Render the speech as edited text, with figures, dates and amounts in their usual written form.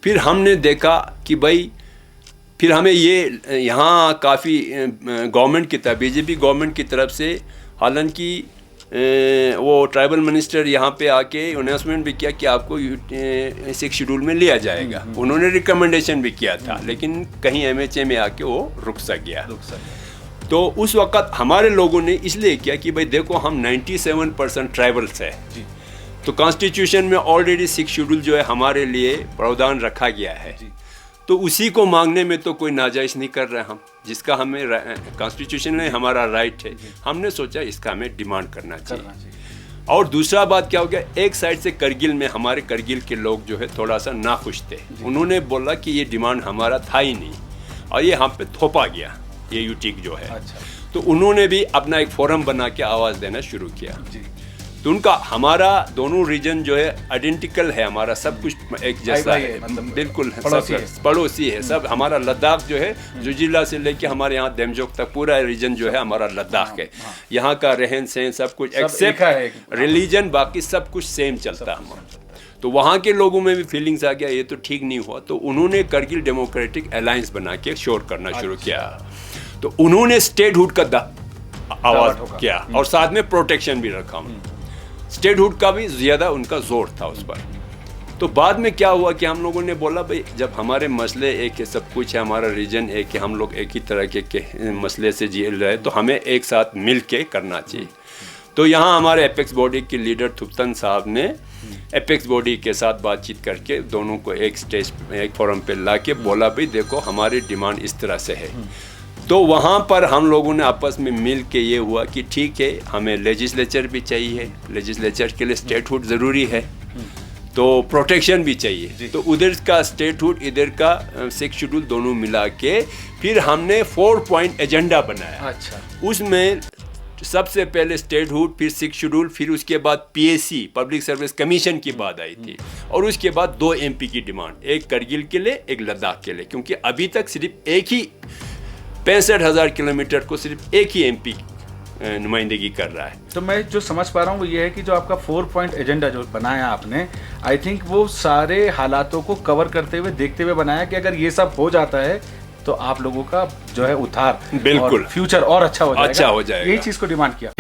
फिर हमने देखा कि भाई फिर हमें ये यहाँ काफ़ी गवर्नमेंट की तरफ, बीजेपी गवर्नमेंट की तरफ से, हालांकि वो ट्राइबल मिनिस्टर यहाँ पे आके अनाउंसमेंट भी किया कि आपको 6 शेड्यूल में लिया जाएगा। उन्होंने रिकमेंडेशन भी किया था, लेकिन कहीं MHA में आके वो रुक सा गया। तो उस वक़्त हमारे लोगों ने इसलिए किया कि भाई देखो हम 97% ट्राइबल्स है, तो कॉन्स्टिट्यूशन में ऑलरेडी 6 शेड्यूल जो है हमारे लिए प्रावधान रखा गया है, तो उसी को मांगने में तो कोई नाजायज़ नहीं कर रहे हम, जिसका हमें कॉन्स्टिट्यूशन में हमारा राइट है। हमने सोचा इसका हमें डिमांड करना चाहिए। और दूसरा बात क्या हो गया, एक साइड से करगिल में हमारे करगिल के लोग जो है थोड़ा सा नाखुश थे। उन्होंने बोला कि ये डिमांड हमारा था ही नहीं और ये हम पे थोपा गया, ये यूटिक जो है। तो उन्होंने भी अपना एक फोरम बना के आवाज़ देना शुरू किया। तो उनका हमारा दोनों रीजन जो है आइडेंटिकल है, हमारा सब कुछ एक जैसा है, बिल्कुल पड़ोसी है सब। हमारा लद्दाख जो है जुजिला से लेके हमारे यहाँ देमजोक तक पूरा रीजन जो है हमारा लद्दाख है। यहाँ का रहन सहन सब कुछ एक्सेप्ट रिलीजन, बाकी सब कुछ सेम चलता है हमारा। तो वहाँ के लोगों में भी फीलिंग्स आ गया ये तो ठीक नहीं हुआ, तो उन्होंने करगिल डेमोक्रेटिक अलायंस बना के शोर करना शुरू किया। तो उन्होंने स्टेटहुड का आवाज़ किया और साथ में प्रोटेक्शन भी रखा। स्टेटहुड का भी ज़्यादा उनका जोर था उस पर। तो बाद में क्या हुआ कि हम लोगों ने बोला भाई जब हमारे मसले एक है, सब कुछ है, हमारा रीजन एक है, हम लोग एक ही तरह के मसले से जी रहे, तो हमें एक साथ मिल के करना चाहिए। तो यहाँ हमारे एपेक्स बॉडी के लीडर थुप्तन साहब ने एपेक्स बॉडी के साथ बातचीत करके दोनों को एक स्टेज, एक फोरम पे ला के बोला भाई देखो हमारी डिमांड इस तरह से है। तो वहाँ पर हम लोगों ने आपस में मिल के ये हुआ कि ठीक है हमें लेजिस्लेचर भी चाहिए, लेजिस्लेचर के लिए स्टेटहुड ज़रूरी है, तो प्रोटेक्शन भी चाहिए। तो उधर का स्टेटहुड, इधर का 6 शेड्यूल दोनों मिला के फिर हमने 4 पॉइंट एजेंडा बनाया। उसमें सबसे पहले स्टेटहुड, फिर 6 शेड्यूल, फिर उसके बाद PSC पब्लिक सर्विस कमीशन की बात आई थी, और उसके बाद 2 MP की डिमांड, एक करगिल के लिए एक लद्दाख के लिए, क्योंकि अभी तक सिर्फ एक ही 65,000 किलोमीटर को सिर्फ एक ही MP नुमाइंदगी कर रहा है। तो मैं जो समझ पा रहा हूँ वो ये है कि जो आपका 4 पॉइंट एजेंडा जो बनाया आपने, आई थिंक वो सारे हालातों को कवर करते हुए, देखते हुए बनाया कि अगर ये सब हो जाता है तो आप लोगों का जो है उद्धार, बिल्कुल, फ्यूचर और अच्छा हो जाएगा। अच्छा हो जाएगा, यही चीज़ को डिमांड किया।